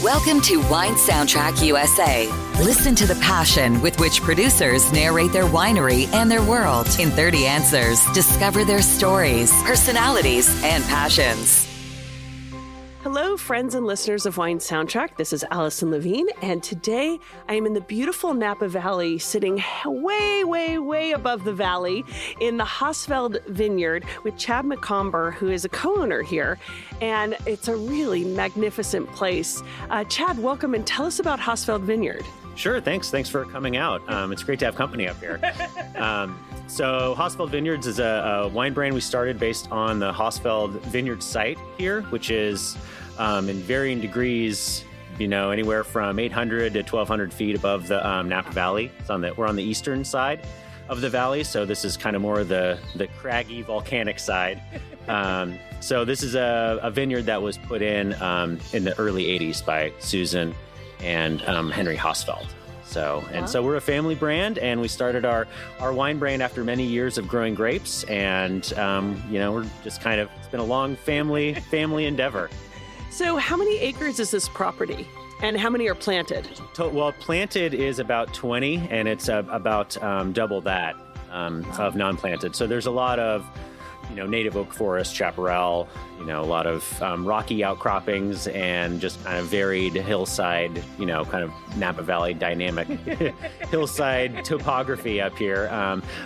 Welcome to Wine Soundtrack USA. Listen to the passion with which producers narrate their winery and their world. In 30 answers, discover their stories, personalities, and passions. Hello, friends and listeners of Wine Soundtrack. This is Allison Levine, and today I am in the beautiful Napa Valley, sitting way above the valley in the Haasfeld Vineyard with Chad McComber, who is a co-owner here, and it's a really magnificent place. Chad, welcome, and tell us about Haasfeld Vineyard. Sure, thanks for coming out. It's great to have company up here. So Haasfeld Vineyards is a wine brand we started based on the Haasfeld Vineyard site here, which is in varying degrees, anywhere from 800 to 1,200 feet above the Napa Valley. We're on the eastern side of the valley, so this is kind of more the craggy volcanic side. So this is a vineyard that was put in the early 80s by Susan and Henry Hossfeld. So we're a family brand, and we started our wine brand after many years of growing grapes, and we're just it's been a long family endeavor. So how many acres is this property, and how many are planted? Well, planted is about 20, and it's about double that of non-planted. So there's a lot of native oak forest, chaparral, a lot of rocky outcroppings, and just kind of varied hillside, kind of Napa Valley dynamic hillside topography up here.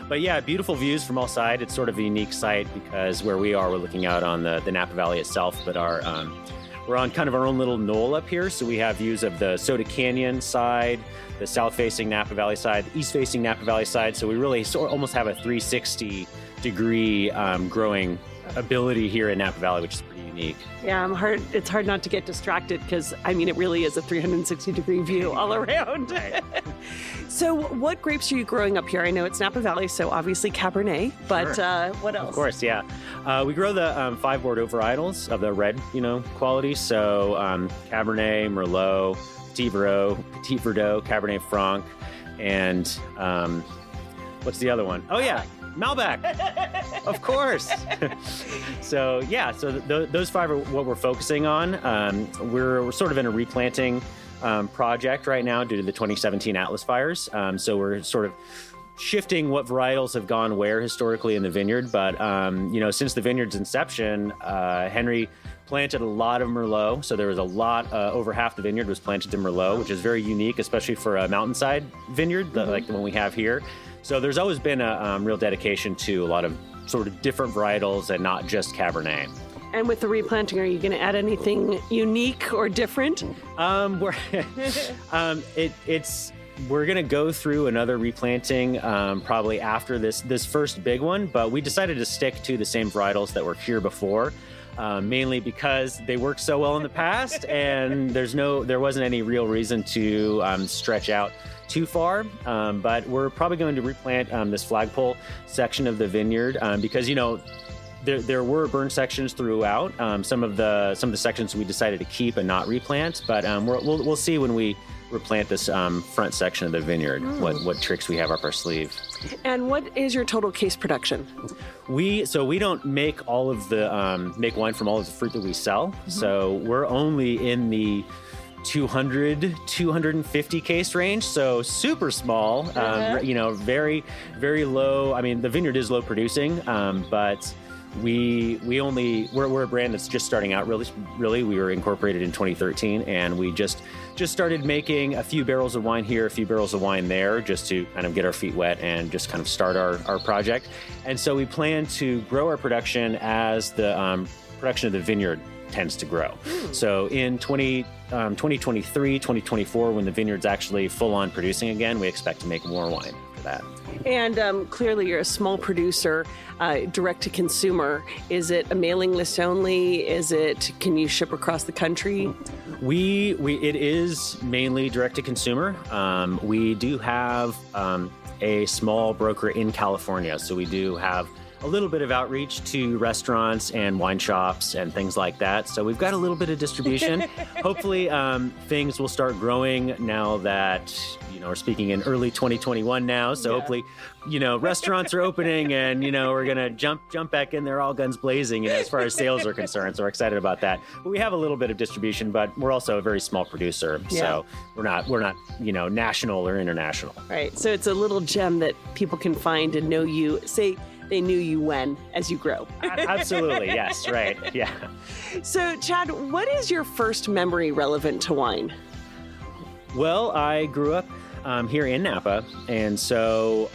But yeah, beautiful views from all sides. It's sort of a unique site because where we are, we're looking out on the Napa Valley itself, but we're on kind of our own little knoll up here. So we have views of the Soda Canyon side, the south-facing Napa Valley side, the east-facing Napa Valley side. So we really almost have a 360 degree growing ability here in Napa Valley, which is pretty unique. Yeah, it's hard not to get distracted because, it really is a 360 degree view all around. Right. So what grapes are you growing up here? I know it's Napa Valley, so obviously Cabernet, but Sure. What else? Of course, yeah. We grow the 5 Bordeaux varietals of the red, quality. So Cabernet, Merlot, Petit Verdot, Cabernet Franc, and what's the other one? Oh, yeah. Malbec, of course. So those 5 are what we're focusing on. We're sort of in a replanting project right now due to the 2017 Atlas fires. So we're sort of shifting what varietals have gone where historically in the vineyard. But since the vineyard's inception, Henry planted a lot of Merlot. So there was a lot, over half the vineyard was planted in Merlot, which is very unique, especially for a mountainside vineyard like the one we have here. So there's always been a real dedication to a lot of sort of different varietals and not just Cabernet. And with the replanting, are you going to add anything unique or different? We're going to go through another replanting probably after this first big one, but we decided to stick to the same varietals that were here before. Mainly because they worked so well in the past, and there wasn't any real reason to stretch out too far. But we're probably going to replant this flagpole section of the vineyard because there were burn sections throughout. Some of the sections we decided to keep and not replant, but we'll see when we replant this front section of the vineyard what tricks we have up our sleeve. And what is your total case production? We don't make all of the make wine from all of the fruit that we sell. Mm-hmm. So we're only in the 250 case range, so super small. Very very low. The vineyard is low producing, but we're a brand that's just starting out. Really, we were incorporated in 2013, and we just started making a few barrels of wine here, a few barrels of wine there, just to kind of get our feet wet and just kind of start our project. And so we plan to grow our production as the production of the vineyard tends to grow. So in 2023, 2024, when the vineyard's actually full on producing again, we expect to make more wine after that. And clearly you're a small producer, direct to consumer. Is it a mailing list only? Can you ship across the country? It is mainly direct to consumer. We do have a small broker in California, so we do have a little bit of outreach to restaurants and wine shops and things like that. So we've got a little bit of distribution. Hopefully things will start growing now that, we're speaking in early 2021 now. So hopefully, restaurants are opening and, we're going to jump back in there all guns blazing, as far as sales are concerned. So we're excited about that. But we have a little bit of distribution, but we're also a very small producer. Yeah. So we're not, national or international. Right. So it's a little gem that people can find and know you. Say they knew you when, as you grow. Absolutely. Yes. Right. Yeah. So Chad, what is your first memory relevant to wine? Well, I grew up here in Napa, and so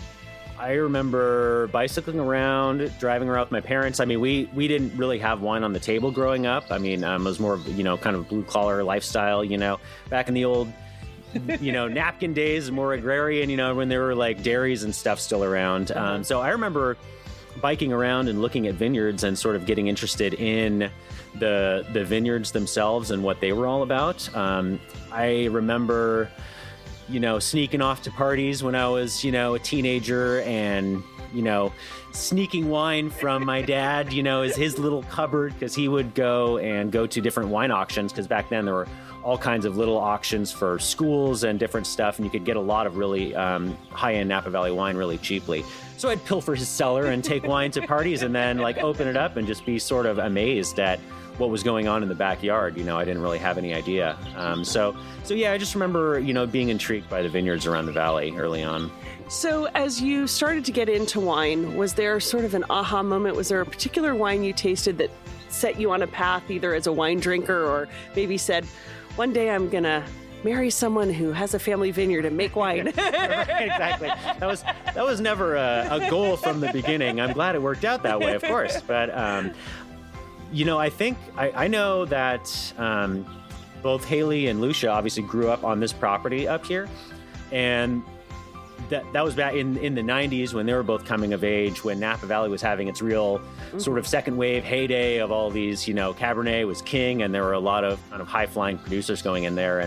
I remember bicycling around, driving around with my parents. I mean, we didn't really have wine on the table growing up. I mean, it was more of, kind of blue collar lifestyle, back in the old, napkin days, more agrarian, when there were like dairies and stuff still around. So I remember biking around and looking at vineyards and sort of getting interested in the vineyards themselves and what they were all about. I remember, sneaking off to parties when I was, a teenager and, sneaking wine from my dad, his little cupboard, because he would go to different wine auctions, because back then there were all kinds of little auctions for schools and different stuff, and you could get a lot of really high-end Napa Valley wine really cheaply. So I'd pilfer his cellar and take wine to parties and then open it up and just be sort of amazed at what was going on in the backyard. I didn't really have any idea. So yeah, I just remember, being intrigued by the vineyards around the valley early on. So as you started to get into wine, was there sort of an aha moment? Was there a particular wine you tasted that set you on a path, either as a wine drinker or maybe said, one day I'm going to marry someone who has a family vineyard and make wine? Exactly. That was never a goal from the beginning. I'm glad it worked out that way, of course. But, I think I know that both Haley and Lucia obviously grew up on this property up here. And that was back in the 90s when they were both coming of age, when Napa Valley was having its real sort of second wave heyday of all these, Cabernet was king, and there were a lot of kind of high-flying producers going in there.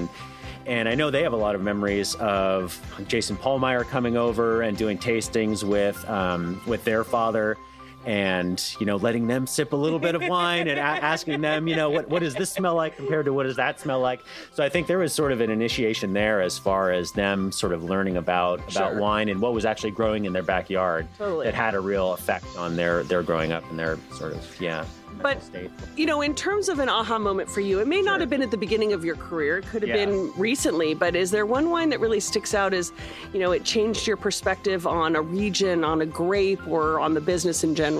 And I know they have a lot of memories of Jason Paulmeyer coming over and doing tastings with their father, and, letting them sip a little bit of wine and asking them, what does this smell like compared to what does that smell like? So I think there was sort of an initiation there as far as them sort of learning about wine and what was actually growing in their backyard. Totally. That had a real effect on their growing up and their sort of, But, state. In terms of an aha moment for you, it may not have been at the beginning of your career. It could have been recently. But is there one wine that really sticks out as, it changed your perspective on a region, on a grape, or on the business in general?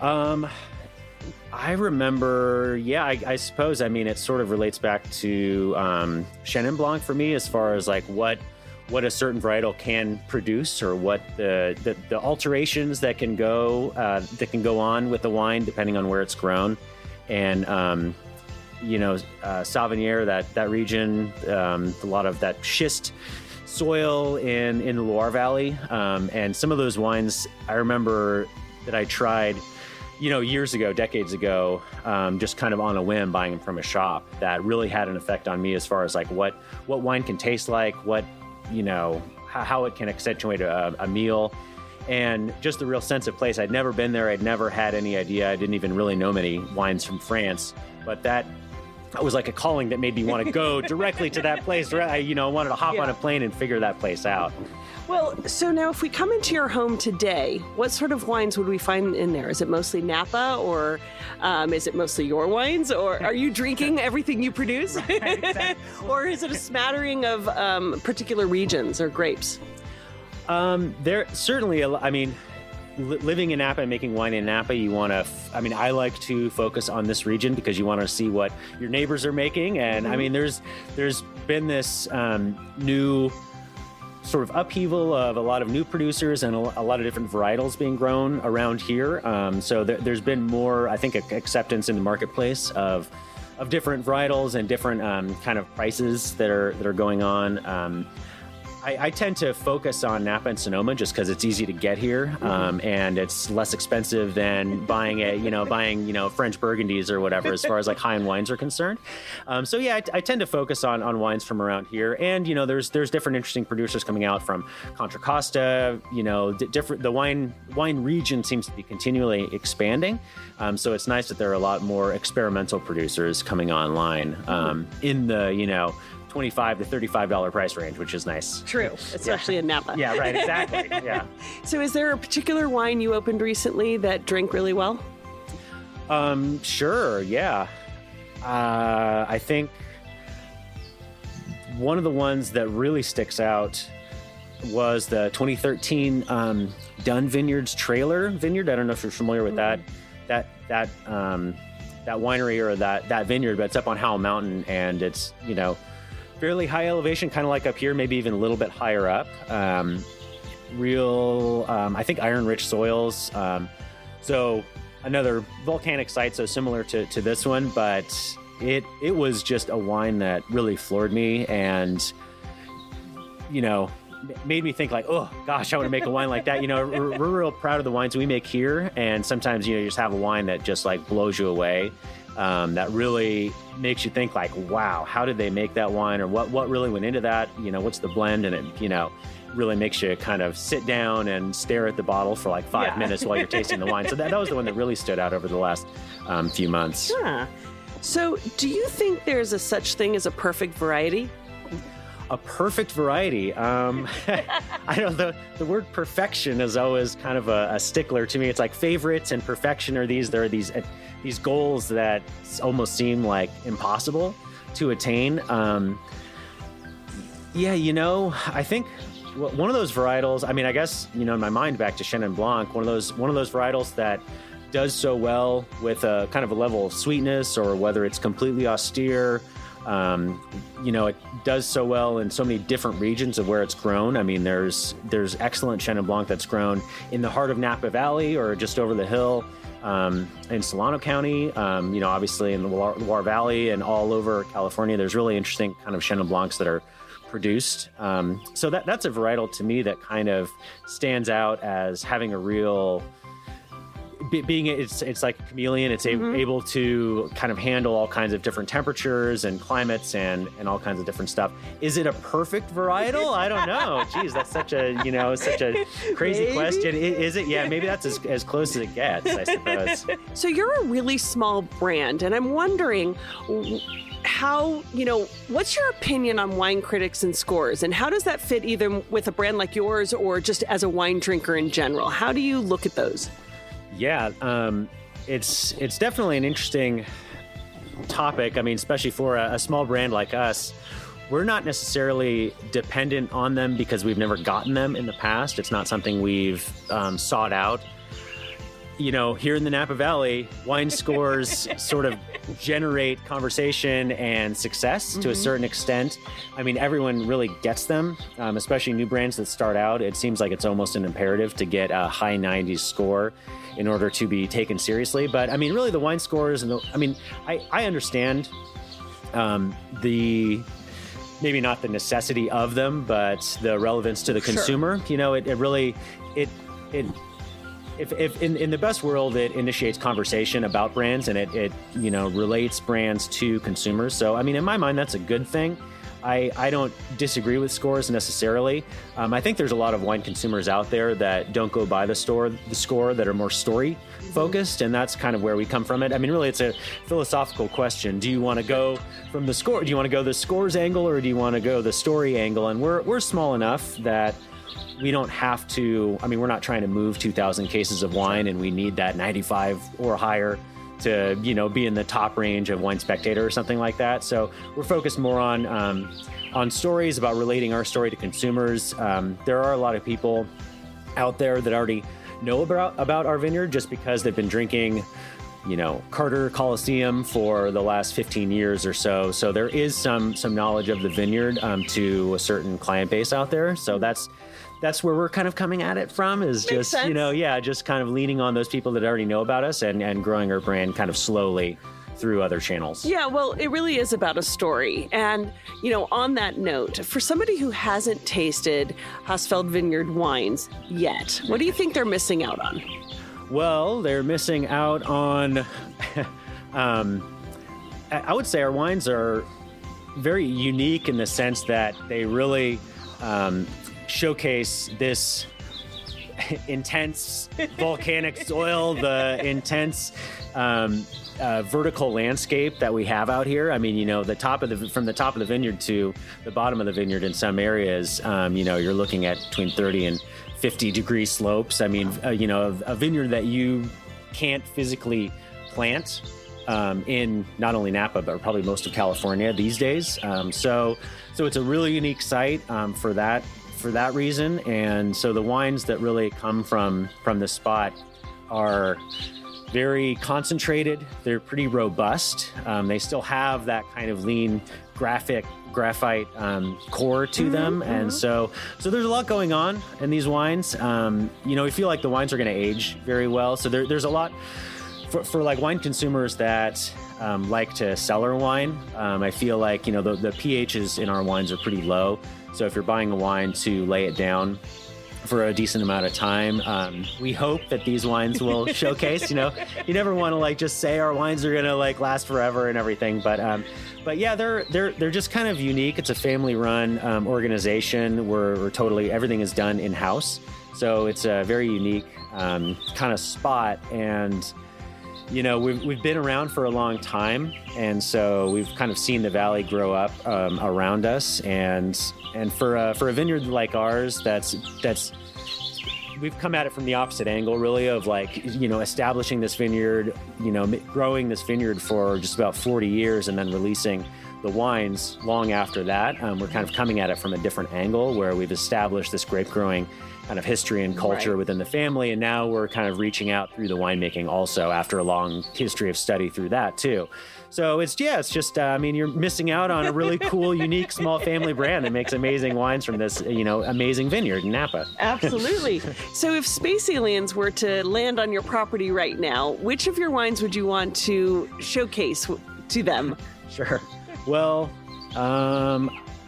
I remember, I suppose, it sort of relates back to Chenin Blanc for me, as far as what a certain varietal can produce, or what the alterations that can go on with the wine depending on where it's grown. And Sauvignon, that region, a lot of that schist soil in the Loire Valley, and some of those wines I remember that I tried years ago, decades ago, just kind of on a whim, buying them from a shop, that really had an effect on me as far as what wine can taste like, how it can accentuate a meal, and just the real sense of place. I'd never been there. I'd never had any idea. I didn't even really know many wines from France, but that was like a calling that made me want to go directly to that place. I wanted to hop on a plane and figure that place out. Well, so now if we come into your home today, what sort of wines would we find in there? Is it mostly Napa, or is it mostly your wines, or are you drinking everything you produce? Or is it a smattering of particular regions or grapes? There certainly, living in Napa and making wine in Napa, you want to, I like to focus on this region because you want to see what your neighbors are making. And there's been this new sort of upheaval of a lot of new producers and a lot of different varietals being grown around here. So there's been more, I think, acceptance in the marketplace of different varietals and different kind of prices that are going on. I tend to focus on Napa and Sonoma just because it's easy to get here, and it's less expensive than buying French Burgundies or whatever, as far as like high-end wines are concerned. So yeah, I tend to focus on wines from around here, and there's different interesting producers coming out from Contra Costa. Different. The wine region seems to be continually expanding, so it's nice that there are a lot more experimental producers coming online in the $25 to $35 price range, which is nice. True, especially in Napa. Yeah, right, exactly. Yeah. So is there a particular wine you opened recently that drank really well? Sure, yeah. I think one of the ones that really sticks out was the 2013 Dunn Vineyards Trailer Vineyard. I don't know if you're familiar with that winery or that vineyard, but it's up on Howell Mountain, and it's, fairly high elevation, kind of like up here, maybe even a little bit higher up. I think iron-rich soils. So another volcanic site, so similar to this one, but it was just a wine that really floored me, and made me think like, oh gosh, I want to make a wine like that. We're real proud of the wines we make here, and sometimes you just have a wine that just like blows you away. That really makes you think like, wow, how did they make that wine, or what really went into that? What's the blend? And it, really makes you kind of sit down and stare at the bottle for like 5 minutes while you're tasting the wine. So that was the one that really stood out over the last few months. Yeah. So do you think there's a such thing as a perfect variety? A perfect variety. I don't know, the word perfection is always kind of a stickler to me. It's like favorites and perfection are these goals that almost seem like impossible to attain. I think one of those varietals, I guess, in my mind back to Chenin Blanc, one of those varietals that does so well with a kind of a level of sweetness, or whether it's completely austere. It does so well in so many different regions of where it's grown. There's excellent Chenin Blanc that's grown in the heart of Napa Valley or just over the hill in Solano County. Obviously in the Loire Valley and all over California. There's really interesting kind of Chenin Blancs that are produced. So that's a varietal to me that kind of stands out as having a real... it's like a chameleon. It's able to kind of handle all kinds of different temperatures and climates and all kinds of different stuff. Is it a perfect varietal? I don't know. Geez, that's such a crazy question. Is it? Yeah, maybe that's as close as it gets, I suppose. So you're a really small brand, and I'm wondering how, what's your opinion on wine critics and scores, and how does that fit either with a brand like yours or just as a wine drinker in general? How do you look at those? Yeah, it's definitely an interesting topic. Especially for a small brand like us, we're not necessarily dependent on them because we've never gotten them in the past. It's not something we've sought out. Here in the Napa Valley, wine scores sort of generate conversation and success to a certain extent. Everyone really gets them, especially new brands that start out. It seems like it's almost an imperative to get a high 90s score in order to be taken seriously. But really the wine scores and I understand maybe not the necessity of them, but the relevance to the consumer. If in the best world, it initiates conversation about brands and it relates brands to consumers. So, in my mind, that's a good thing. I don't disagree with scores necessarily. I think there's a lot of wine consumers out there that don't go by the score, that are more story focused. And that's kind of where we come from it. Really, it's a philosophical question. Do you want to go from the score? Do you want to go the scores angle, or do you want to go the story angle? And we're small enough that we don't have to, we're not trying to move 2,000 cases of wine and we need that 95 or higher to, be in the top range of Wine Spectator or something like that. So we're focused more on stories, about relating our story to consumers. There are a lot of people out there that already know about our vineyard just because they've been drinking, Carter Coliseum for the last 15 years or so. So there is some knowledge of the vineyard to a certain client base out there. So that's where we're kind of coming at it from, is Makes just, sense. just kind of leaning on those people that already know about us and growing our brand kind of slowly through other channels. Yeah, well, it really is about a story. And, on that note, for somebody who hasn't tasted Haasfeld Vineyard wines yet, what do you think they're missing out on? Well, they're missing out on, I would say our wines are very unique in the sense that they really showcase this intense volcanic soil, the intense vertical landscape that we have out here. I mean, from the top of the vineyard to the bottom of the vineyard in some areas, you're looking at between 30 and 50 degree slopes. I mean, a vineyard that you can't physically plant in not only Napa, but probably most of California these days. So it's a really unique site for that reason. And so the wines that really come from this spot are very concentrated. They're pretty robust. They still have that kind of lean graphite core to them. And so there's a lot going on in these wines. We feel like the wines are going to age very well. So there's a lot for like wine consumers that like to cellar wine. I feel like, the pHs in our wines are pretty low. So if you're buying a wine to lay it down for a decent amount of time, we hope that these wines will showcase, you never want to just say our wines are going to last forever and everything. But yeah, they're just kind of unique. It's a family run organization where everything is done in house. So it's a very unique kind of spot. And, we've been around for a long time. And so we've kind of seen the valley grow up around us. And for a vineyard like ours, that's we've come at it from the opposite angle, really, of establishing this vineyard, growing this vineyard for just about 40 years and then releasing the wines long after that. We're kind of coming at it from a different angle where we've established this grape growing kind of history and culture within the family. And now we're kind of reaching out through the winemaking also after a long history of study through that too. So it's just, you're missing out on a really cool, unique, small family brand that makes amazing wines from this, amazing vineyard in Napa. Absolutely. So if space aliens were to land on your property right now, which of your wines would you want to showcase to them? Sure. Well,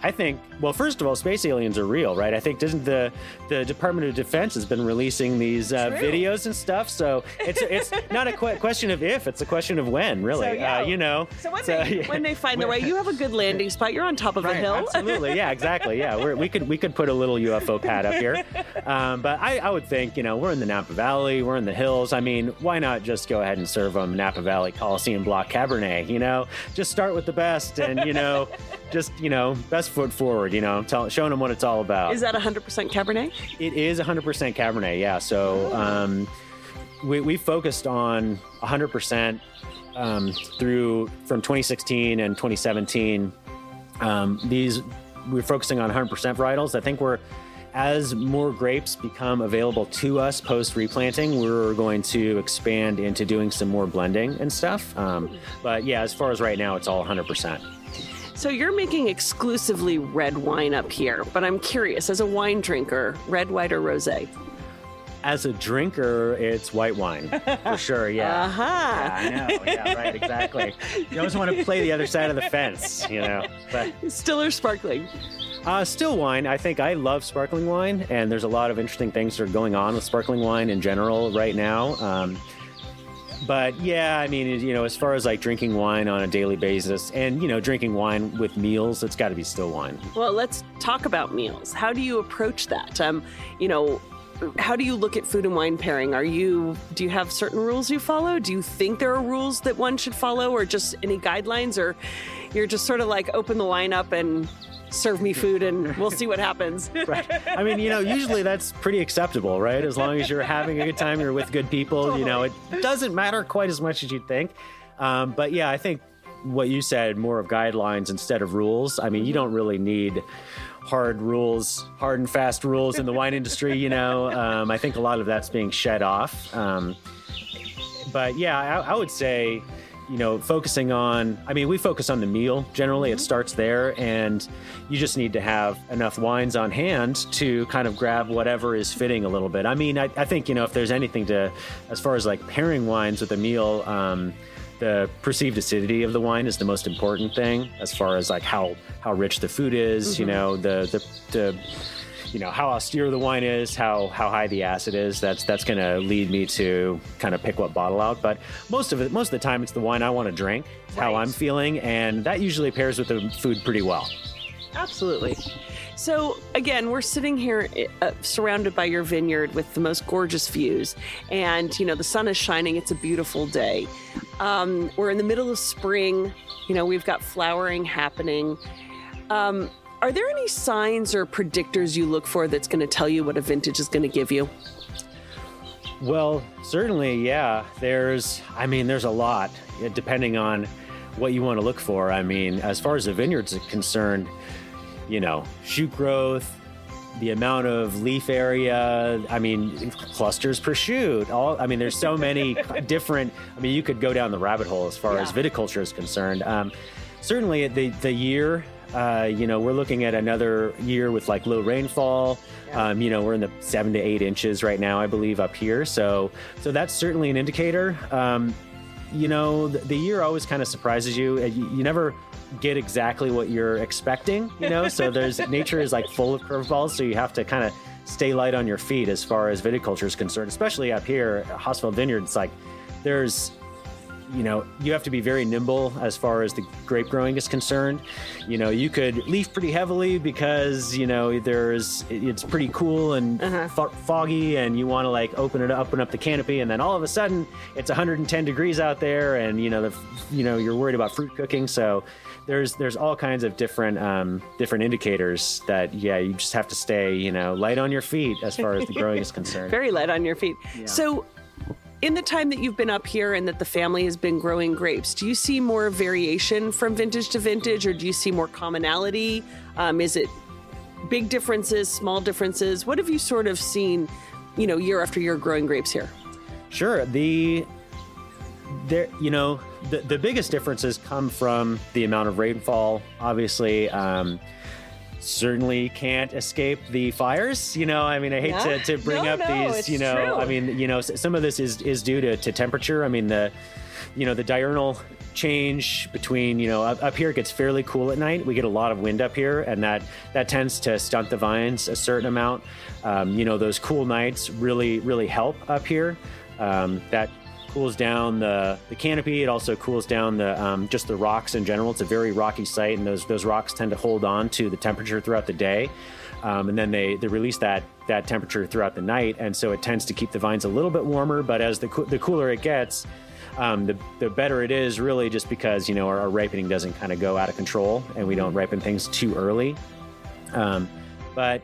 I think, first of all, space aliens are real, right? I think the Department of Defense has been releasing these videos and stuff. So it's not a question of if, it's a question of when, really. So when they find the right, you have a good landing spot. You're on top of a hill. Absolutely. Yeah, exactly. Yeah, we could put a little UFO pad up here. But I would think, we're in the Napa Valley, we're in the hills. I mean, why not just go ahead and serve them Napa Valley Coliseum Block Cabernet, just start with the best and, best foot forward, showing them what it's all about. Is that 100% Cabernet? It is 100% Cabernet, yeah. So we focused on 100% from 2016 and 2017. We're focusing on 100% varietals. I think as more grapes become available to us post replanting, we're going to expand into doing some more blending and stuff. But yeah, as far as right now, it's all 100%. So you're making exclusively red wine up here, but I'm curious, as a wine drinker, red, white, or rosé? As a drinker, it's white wine, for sure, yeah. Uh-huh. Yeah, I know, yeah, right, exactly. You always want to play the other side of the fence, But still or sparkling? Still wine. I think I love sparkling wine, and there's a lot of interesting things that are going on with sparkling wine in general right now. But yeah, as far as drinking wine on a daily basis and, drinking wine with meals, it's got to be still wine. Well, let's talk about meals. How do you approach that? How do you look at food and wine pairing? Do you have certain rules you follow? Do you think there are rules that one should follow or just any guidelines, or you're just sort of open the wine up and serve me food and we'll see what happens? Right. Usually that's pretty acceptable, right? As long as you're having a good time, you're with good people, totally. It doesn't matter quite as much as you'd think. But yeah, I think what you said, more of guidelines instead of rules. You don't really need hard and fast rules in the wine industry, I think a lot of that's being shed off. But yeah, I would say, focusing on, we focus on the meal. Generally, it starts there, and you just need to have enough wines on hand to kind of grab whatever is fitting a little bit. I think, if there's anything as far as pairing wines with a meal, the perceived acidity of the wine is the most important thing, as far as like how rich the food is, you know, the you know, how austere the wine is, how high the acid is. That's going to lead me to kind of pick what bottle out. But most of the time, it's the wine I want to drink, how I'm feeling, and that usually pairs with the food pretty well. Absolutely. So again, we're sitting here surrounded by your vineyard with the most gorgeous views, and you know the sun is shining. It's a beautiful day. We're in the middle of spring. You know, we've got flowering happening. Are there any signs or predictors you look for that's going to tell you what a vintage is going to give you? Well, certainly, yeah. There's a lot, depending on what you want to look for. I mean, as far as the vineyards are concerned, you know, shoot growth, the amount of leaf area, I mean, clusters per shoot. There's so many different, you could go down the rabbit hole as far as viticulture is concerned. Certainly the year, we're looking at another year with like low rainfall. We're in the 7 to 8 inches right now, I believe, up here. So that's certainly an indicator. The year always kind of surprises you. You never get exactly what you're expecting, so nature is like full of curveballs. So you have to kind of stay light on your feet as far as viticulture is concerned, especially up here at Haasfeld Vineyard. It's like you have to be very nimble as far as the grape growing is concerned. You could leaf pretty heavily because, it's pretty cool and foggy, and you want to like open up the canopy, and then all of a sudden it's 110 degrees out there, and you're worried about fruit cooking. So there's all kinds of different indicators that you just have to stay light on your feet as far as the growing is concerned. Very light on your feet. Yeah. So in the time that you've been up here and that the family has been growing grapes, do you see more variation from vintage to vintage, or do you see more commonality? Is it big differences, small differences? What have you sort of seen, year after year growing grapes here? Sure. The biggest differences come from the amount of rainfall, obviously. Certainly can't escape the fires. I hate to bring up these, true. Some of this is due to temperature. The diurnal change between, up here it gets fairly cool at night. We get a lot of wind up here, and that tends to stunt the vines a certain amount. Those cool nights really help up here. That cools down the canopy. It also cools down just the rocks in general. It's a very rocky site, and those rocks tend to hold on to the temperature throughout the day, and then they release that temperature throughout the night, and so it tends to keep the vines a little bit warmer. But as the cooler it gets, the better it is, really, just because our ripening doesn't kind of go out of control, and we don't ripen things too early. But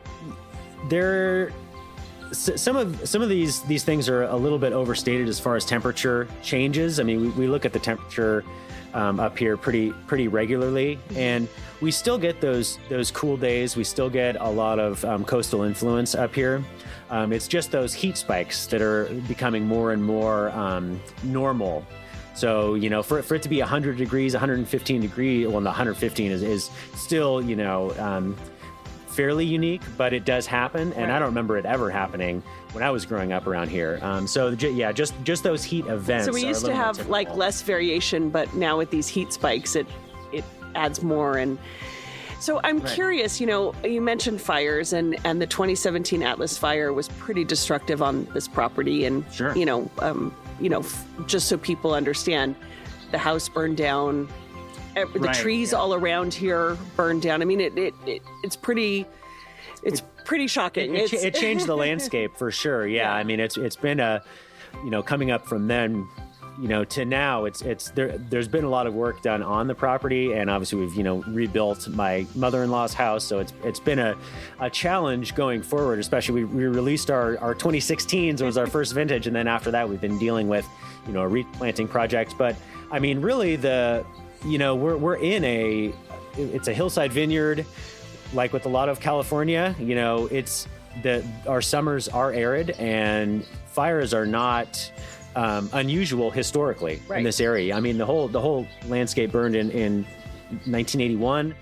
some of these things are a little bit overstated as far as temperature changes. We look at the temperature up here pretty regularly, and we still get those cool days. We still get a lot of coastal influence up here. It's just those heat spikes that are becoming more and more normal. So, for it to be 100 degrees, 115 degrees, well, the 115 is still, fairly unique, but it does happen, and right. I don't remember it ever happening when I was growing up around here. Just those heat events. So we used to have like less variation, but now with these heat spikes, it adds more. And so I'm curious. You mentioned fires, and the 2017 Atlas fire was pretty destructive on this property. And sure. Just so people understand, the house burned down. The trees all around here burned down. It's pretty shocking. It changed the landscape for sure. Yeah. It's been coming up from then, to now, there's been a lot of work done on the property, and obviously we've, rebuilt my mother-in-law's house. So it's been a challenge going forward, especially we released our 2016s. It was our first vintage. And then after that, we've been dealing with, a replanting project. But really we're in it's a hillside vineyard, like with a lot of California. Our summers are arid, and fires are not unusual historically in this area. The whole landscape burned in 1981.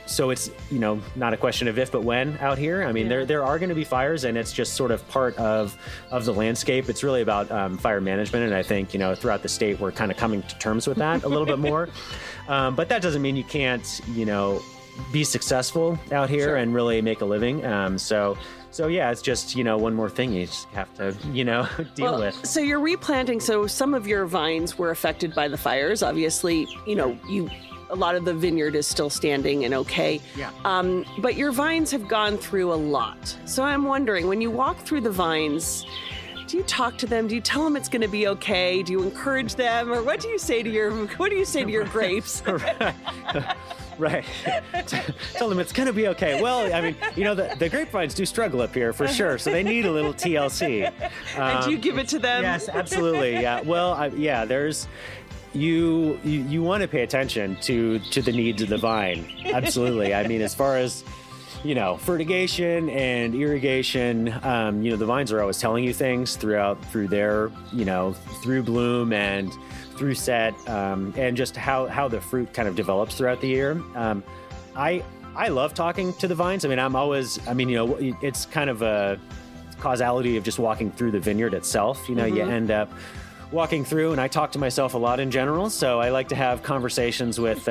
So it's, not a question of if, but when out here. I mean, there are going to be fires, and it's just sort of part of the landscape. It's really about fire management. And I think, throughout the state, we're kind of coming to terms with that a little bit more. But that doesn't mean you can't, be successful out here and really make a living. So yeah, it's just, one more thing you just have to, deal with. So you're replanting. So some of your vines were affected by the fires. Obviously, a lot of the vineyard is still standing and okay. Yeah. But your vines have gone through a lot. So I'm wondering, when you walk through the vines, do you talk to them? Do you tell them it's going to be okay? Do you encourage them? Or what do you say to your grapes? Right. Tell them it's going to be okay. Well, I mean, the grapevines do struggle up here for sure. So they need a little TLC. And do you give it to them? Yes, absolutely. Yeah. Well, there's, you want to pay attention to the needs of the vine. Absolutely. I mean, as far as, fertigation and irrigation, the vines are always telling you things through their, through bloom and through set, and just how the fruit kind of develops throughout the year. I love talking to the vines. I mean, it's kind of a causality of just walking through the vineyard itself. You end up walking through, and I talk to myself a lot in general, so I like to have conversations with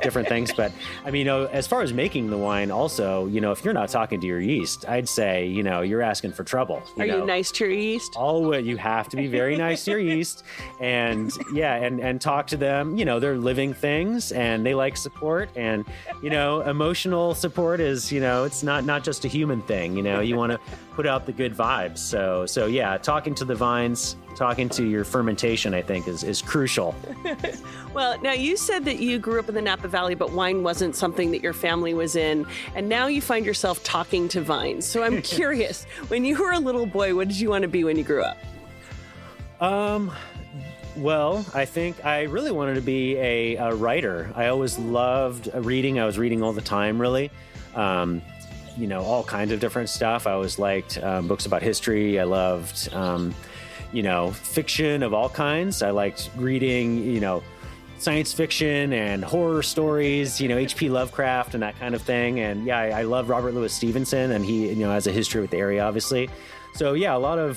different things. But I mean, as far as making the wine, also, if you're not talking to your yeast, I'd say, you're asking for trouble. Are you nice to your yeast? You have to be very nice to your yeast, and and talk to them. They're living things, and they like support, and emotional support is, it's not just a human thing. You want to put out the good vibes. So yeah, talking to the vines, talking to your fermentation, I think, is crucial. Well, now you said that you grew up in the Napa Valley, but wine wasn't something that your family was in. And now you find yourself talking to vines. So I'm curious, when you were a little boy, what did you want to be when you grew up? Well, I think I really wanted to be a writer. I always loved reading. I was reading all the time, really. All kinds of different stuff. I always liked books about history. I loved fiction of all kinds. I liked reading, science fiction and horror stories, H.P. Lovecraft and that kind of thing. And yeah, I love Robert Louis Stevenson, and he, has a history with the area, obviously. So yeah, a lot of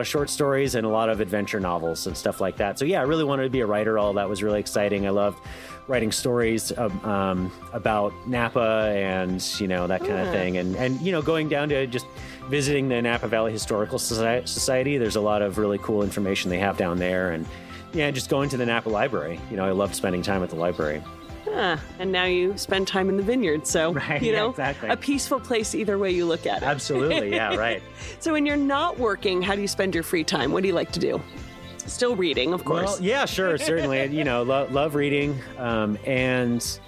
short stories and a lot of adventure novels and stuff like that. So yeah, I really wanted to be a writer. All that was really exciting. I loved writing stories about Napa and, that kind of thing. And going down to just visiting the Napa Valley Historical Society. There's a lot of really cool information they have down there. And just going to the Napa Library. I loved spending time at the library. And now you spend time in the vineyard. So, right, exactly. A peaceful place either way you look at it. Absolutely. Yeah, right. So when you're not working, how do you spend your free time? What do you like to do? Still reading, of course. Well, yeah, sure. Certainly. Love reading. That's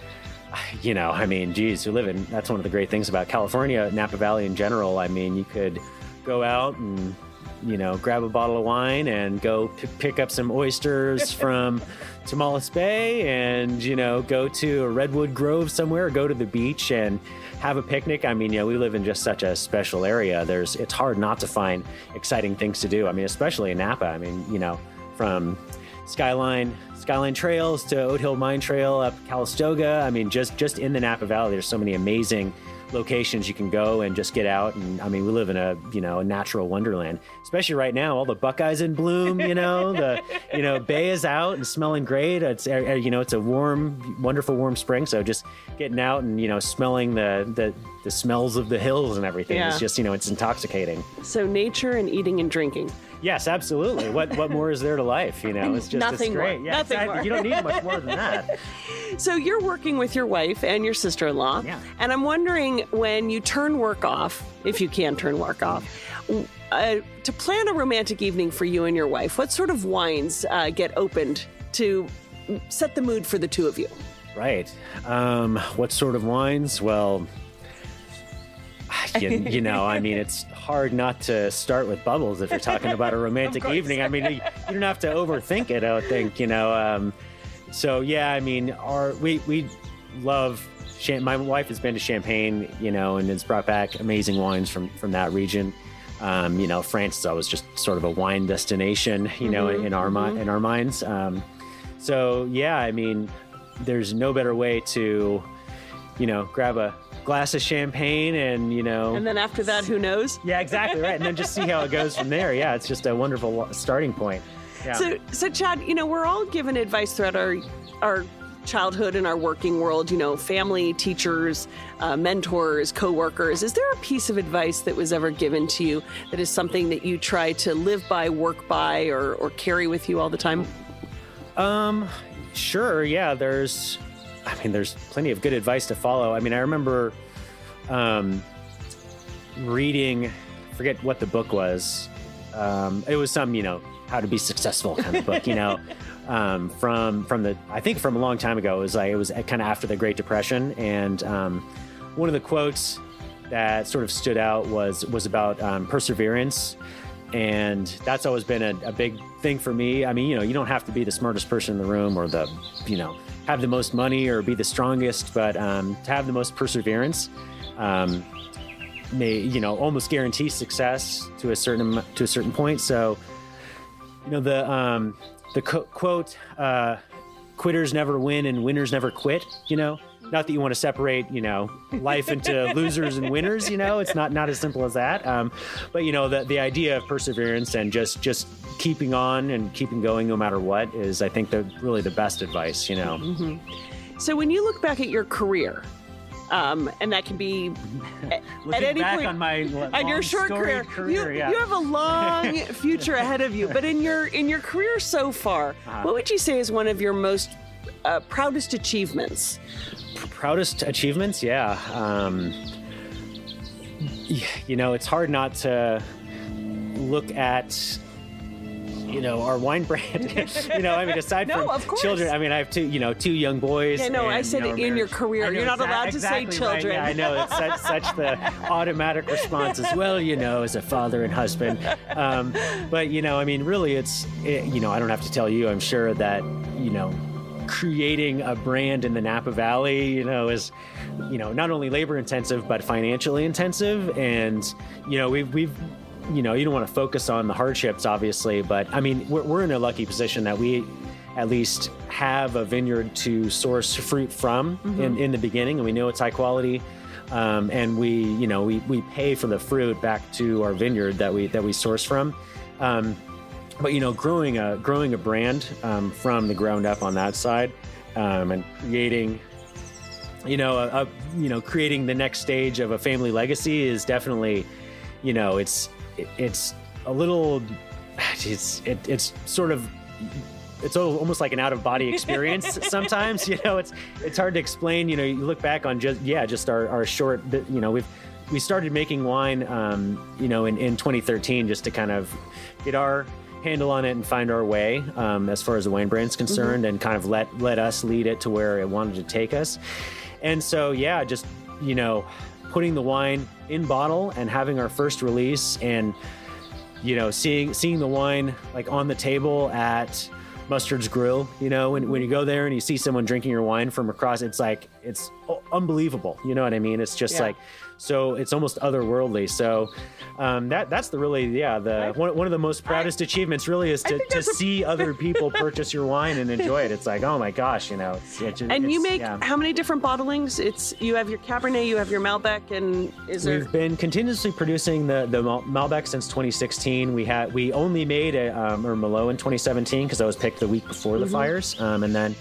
one of the great things about California, Napa Valley in general. I mean, you could go out and, grab a bottle of wine and go pick up some oysters from Tamales Bay and, go to a redwood grove somewhere, or go to the beach and have a picnic. I mean, we live in just such a special area. It's hard not to find exciting things to do. I mean, especially in Napa. I mean, from Skyline Trails to Oat Hill Mine Trail up Calistoga. I mean, just in the Napa Valley, there's so many amazing locations you can go and just get out. And I mean, we live in a natural wonderland, especially right now, all the buckeyes in bloom, the bay is out and smelling great. It's a warm, wonderful warm spring. So just getting out and, smelling the smells of the hills and everything. Yeah. It's just, it's intoxicating. So nature and eating and drinking. Yes, absolutely. What more is there to life? It's just nothing it's great. More. Yeah, nothing exactly. more. You don't need much more than that. So you're working with your wife and your sister-in-law. Yeah. And I'm wondering, when you turn work off, if you can turn work off, to plan a romantic evening for you and your wife, what sort of wines get opened to set the mood for the two of you? Right. What sort of wines? Well, it's hard not to start with bubbles if you're talking about a romantic evening. I mean, you don't have to overthink it, I would think, So yeah, I mean, we love my wife has been to Champagne, and has brought back amazing wines from that region. France is always just sort of a wine destination, in our minds. So yeah, I mean, there's no better way to, grab a glass of champagne and then after that, who knows? Yeah, exactly right. And then just see how it goes from there. Yeah, it's just a wonderful starting point. Yeah. So Chad, we're all given advice throughout our childhood and our working world, family, teachers, mentors, coworkers. Is there a piece of advice that was ever given to you that is something that you try to live by, work by, or carry with you all the time? Sure. Yeah. There's plenty of good advice to follow. I remember reading, forget what the book was. It was some, how to be successful kind of book, from a long time ago. It was kind of after the Great Depression. And one of the quotes that sort of stood out was about perseverance. And that's always been a big thing for me. You don't have to be the smartest person in the room or have the most money or be the strongest, but to have the most perseverance may, almost guarantee success to a certain point. So, the quote, quitters never win and winners never quit, not that you want to separate, life into losers and winners, it's not as simple as that. But, the idea of perseverance and just keeping on and keeping going no matter what is, I think, really the best advice, Mm-hmm. So when you look back at your career, and that can be at any point on your short career. You have a long future ahead of you. But in your career so far, what would you say is one of your most proudest achievements? Proudest achievements? Yeah. It's hard not to look at our wine brand, aside from children, I have two young boys. Yeah, no, I said in your career. You're not allowed to say children. Right. Yeah, I know. It's such the automatic response as well, as a father and husband. But, really I don't have to tell you, I'm sure that, creating a brand in the Napa Valley, is, not only labor intensive, but financially intensive. And, we've you don't want to focus on the hardships, obviously, but we're in a lucky position that we at least have a vineyard to source fruit from in the beginning, and we know it's high quality, and we pay for the fruit back to our vineyard that we source from. But growing a brand from the ground up on that side, and creating creating the next stage of a family legacy is definitely, it's a little, it's sort of, it's almost like an out-of-body experience sometimes. It's hard to explain. You look back on just our short, we started making wine, in 2013, just to kind of get our handle on it and find our way as far as the wine brand's concerned, and kind of let us lead it to where it wanted to take us. And so, just, putting the wine in bottle and having our first release, and, seeing the wine like on the table at Mustard's Grill, when you go there and you see someone drinking your wine from across, it's unbelievable. You know what I mean? It's just so it's almost otherworldly. So that's one of the most proudest achievements really is to see other people purchase your wine and enjoy it. It's like, oh my gosh, And you make how many different bottlings? You have your Cabernet, you have your Malbec, and We've been continuously producing the Malbec since 2016. We only made a Merlot in 2017 because I was picked the week before the fires, and then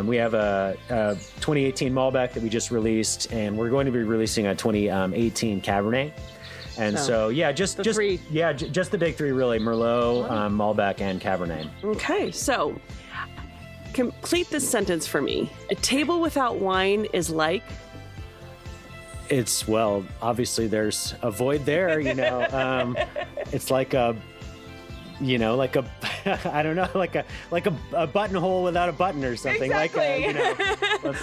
we have a 2018 Malbec that we just released, and we're going to be releasing a 2018 Cabernet. And just the big three really: Merlot, Malbec, and Cabernet. Okay, so complete this sentence for me. A table without wine is like. Obviously there's a void there. It's like a. I don't know, like a buttonhole without a button or something. Exactly.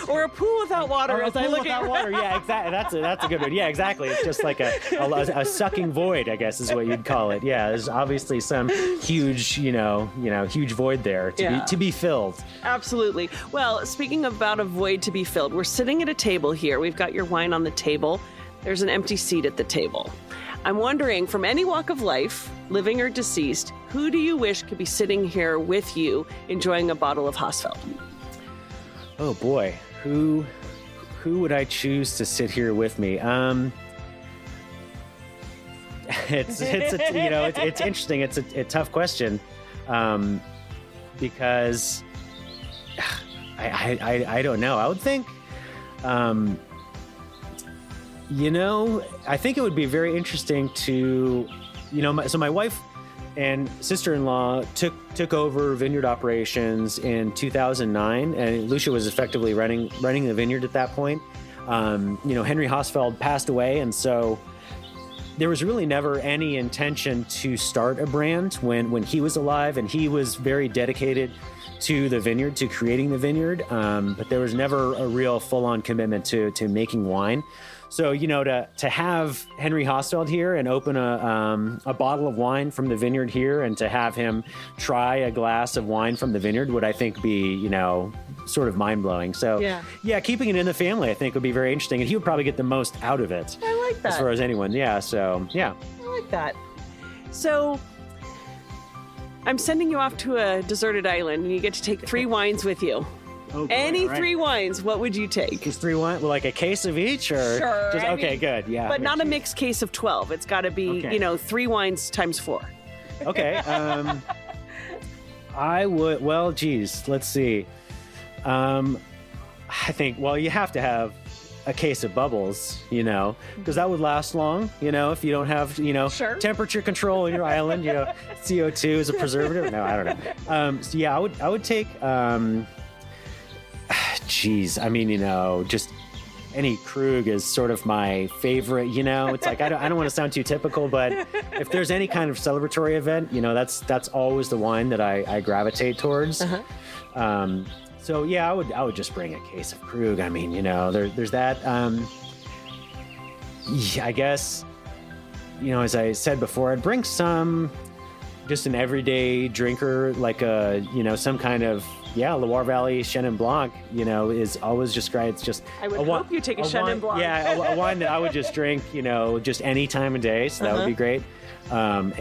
Or a pool without water. Water. Yeah, exactly. That's a good one. Yeah, exactly. It's just like a sucking void, I guess is what you'd call it. Yeah, there's obviously some huge, huge void there to be filled. Absolutely. Well, speaking about a void to be filled, we're sitting at a table here. We've got your wine on the table. There's an empty seat at the table. I'm wondering, from any walk of life, living or deceased, who do you wish could be sitting here with you enjoying a bottle of Haasfeld? Oh boy, who would I choose to sit here with me? It's interesting. It's a tough question, because I don't know. I would think, I think it would be very interesting to, so my wife and sister-in-law took over vineyard operations in 2009, and Lucia was effectively running the vineyard at that point. Henry Hossfeld passed away, and so there was really never any intention to start a brand when he was alive, and he was very dedicated to the vineyard, to creating the vineyard. But there was never a real full-on commitment to making wine. So, to have Henry Haasfeld here and open a bottle of wine from the vineyard here, and to have him try a glass of wine from the vineyard would, I think, be, sort of mind-blowing. So, yeah, keeping it in the family, I think, would be very interesting. And he would probably get the most out of it. I like that. As far as anyone. Yeah, so, yeah. I like that. So, I'm sending you off to a deserted island, and you get to take 3 wines with you. Oh, boy, Any right. 3 wines, what would you take? Just 3 wine, like a case of each, or sure. Just, okay, good, yeah. But not a mixed case of 12. It's got to be, 3 wines times 4. Okay. I would. Well, geez, let's see. I think. Well, you have to have a case of bubbles, because that would last long. If you don't have, Sure. temperature control in your island, CO2 is a preservative. No, I don't know. So yeah, I would take. Geez, I mean, just any Krug is sort of my favorite. It's like I don't want to sound too typical, but if there's any kind of celebratory event, that's always the wine that I gravitate towards. Uh-huh. So yeah, I would just bring a case of Krug. I mean, there's that. I guess, as I said before, I'd bring just an everyday drinker, like some kind of. Yeah, Loire Valley Chenin Blanc, is always just great. It's just I would hope you take a Chenin Blanc. Yeah, a wine that I would just drink, just any time of day. So that would be great. For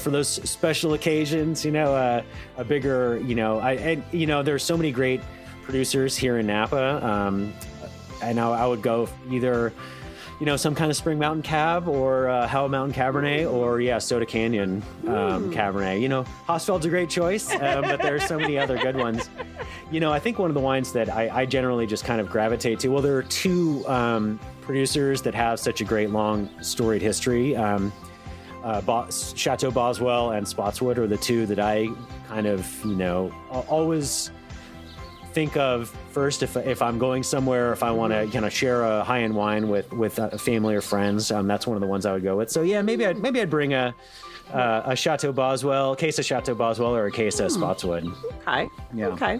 those special occasions, a bigger, there's so many great producers here in Napa. I know I would go either. Some kind of Spring Mountain Cab or Howell Mountain Cabernet or, Soda Canyon Cabernet. Haasfeld's a great choice, but there's so many other good ones. I think one of the wines that I generally just kind of gravitate to, well, there are 2 producers that have such a great long storied history. Chateau Boswell and Spotswood are the 2 that I kind of, always think of first if I'm going somewhere, if I want to kind of share a high-end wine with a family or friends. That's one of the ones I would go with. So yeah, maybe I'd bring a Chateau Boswell, case of Chateau Boswell, or a case of Spotswood. Okay. Yeah. Okay.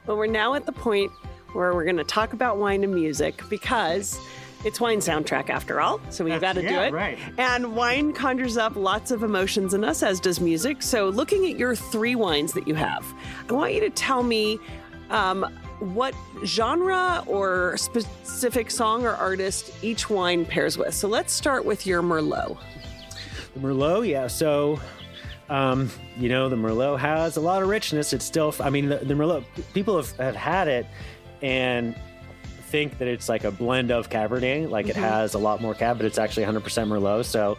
Well, we're now at the point where we're going to talk about wine and music, because it's Wine Soundtrack after all, so we've got to do it. Right. And wine conjures up lots of emotions in us, as does music. So looking at your 3 wines that you have, I want you to tell me what genre or specific song or artist each wine pairs with. So let's start with your Merlot. The Merlot, yeah. So, the Merlot has a lot of richness. It's still, the Merlot, people have had it and think that it's like a blend of Cabernet, like it has a lot more Cab, but it's actually 100% Merlot. So,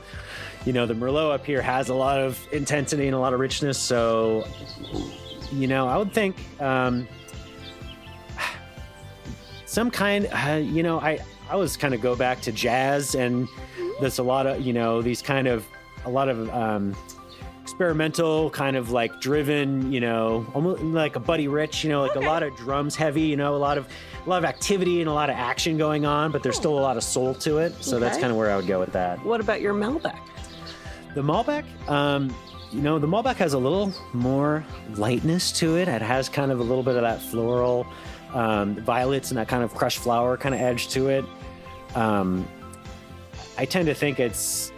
the Merlot up here has a lot of intensity and a lot of richness. So, I would think, some kind, I always kind of go back to jazz, and there's a lot of, these kind of, a lot of experimental kind of like driven, almost like a Buddy Rich, like a lot of drums heavy, a lot of activity and a lot of action going on, but there's still a lot of soul to it. So that's kind of where I would go with that. What about your Malbec? The Malbec, the Malbec has a little more lightness to it. It has kind of a little bit of that floral, violets and that kind of crushed flower kind of edge to it. I tend to think it's,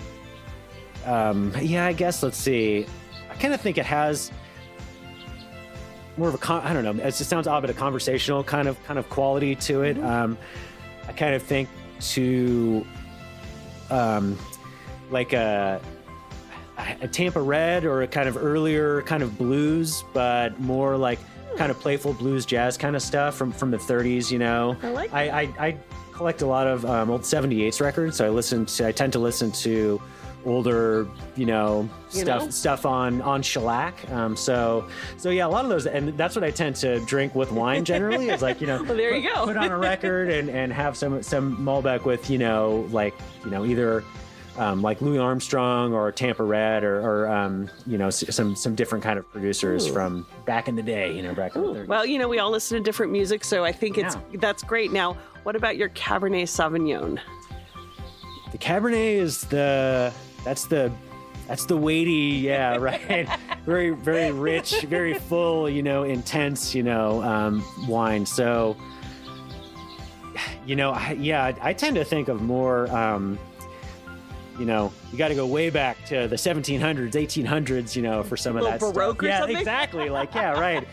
I guess, let's see. I kind of think it has more of a, I don't know, it sounds odd, but a conversational kind of quality to it. I kind of think to, like a Tampa Red or a kind of earlier kind of blues, but more like kind of playful blues jazz kind of stuff from the 30s. I like that. I collect a lot of old 78s records, so I tend to listen to older, stuff on shellac. So yeah, a lot of those, and that's what I tend to drink with wine generally. Is like, well, there you go. Put on a record and have some Malbec with, either like Louis Armstrong or Tampa Red or some different kind of producers from back in the day, back in the 30s. Well, we all listen to different music, so I think that's great. Now, what about your Cabernet Sauvignon? The Cabernet is that's the weighty, right? Very, very rich, very full, intense, wine. So, I tend to think of more, you got to go way back to the 1700s, 1800s, for some of that stuff. Baroque or something? Exactly. Like, right.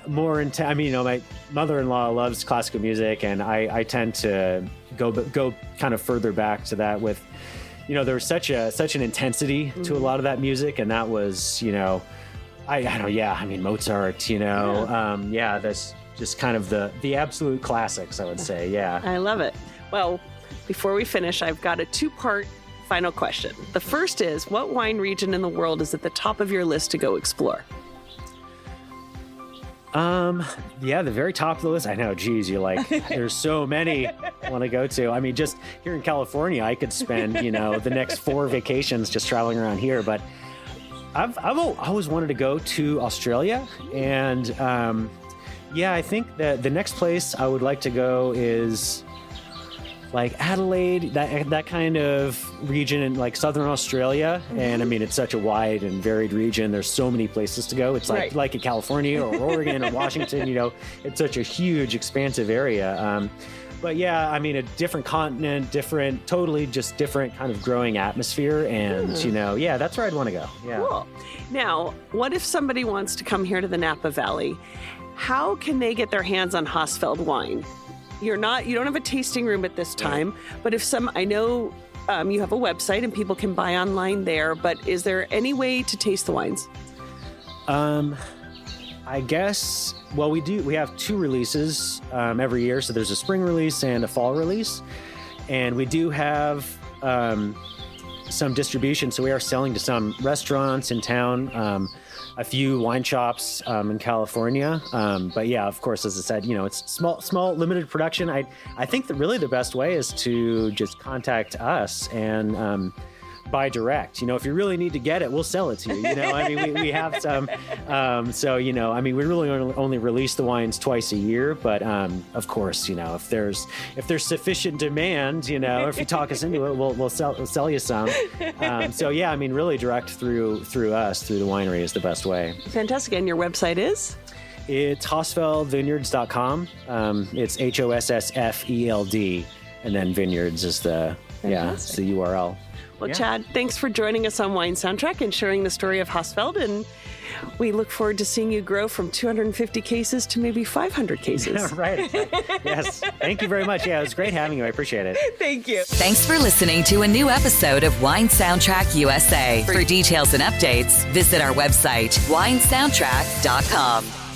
More into, my mother-in-law loves classical music, and I tend to go kind of further back to that with, there was such an intensity to a lot of that music, and that was, Mozart, that's just kind of the absolute classics, I would say. Yeah. I love it. Well, before we finish, I've got a 2-part final question. The first is, what wine region in the world is at the top of your list to go explore? The very top of the list. I know, geez, you're like, there's so many I want to go to. Just here in California, I could spend, the next 4 vacations just traveling around here. But I've always wanted to go to Australia. And, I think that the next place I would like to go is like Adelaide, that kind of region in like southern Australia. And it's such a wide and varied region. There's so many places to go. It's like in California or Oregon or Washington, it's such a huge, expansive area. But a different continent, totally just different kind of growing atmosphere. And, that's where I'd want to go. Yeah. Cool. Now, what if somebody wants to come here to the Napa Valley? How can they get their hands on Haasfeld wine? You don't have a tasting room at this time, but I know you have a website and people can buy online there, but is there any way to taste the wines? I guess, we have 2 releases every year. So there's a spring release and a fall release. And we do have some distribution. So we are selling to some restaurants in town, a few wine shops in California. But of course, as I said, it's small, limited production. I think that really the best way is to just contact us and buy direct. If you really need to get it, we'll sell it to you. We have some. We really only release the wines twice a year. But of course, if there's sufficient demand, if you talk us into it, we'll sell you some. Really direct through us, through the winery is the best way. Fantastic. And your website is? It's HaasfeldVineyards.com. It's HOSSFELD, and then Vineyards is it's the URL. Well, Chad, thanks for joining us on Wine Soundtrack and sharing the story of Haasfeld. And we look forward to seeing you grow from 250 cases to maybe 500 cases. Right. Yes. Thank you very much. Yeah, it was great having you. I appreciate it. Thank you. Thanks for listening to a new episode of Wine Soundtrack USA. For details and updates, visit our website, winesoundtrack.com.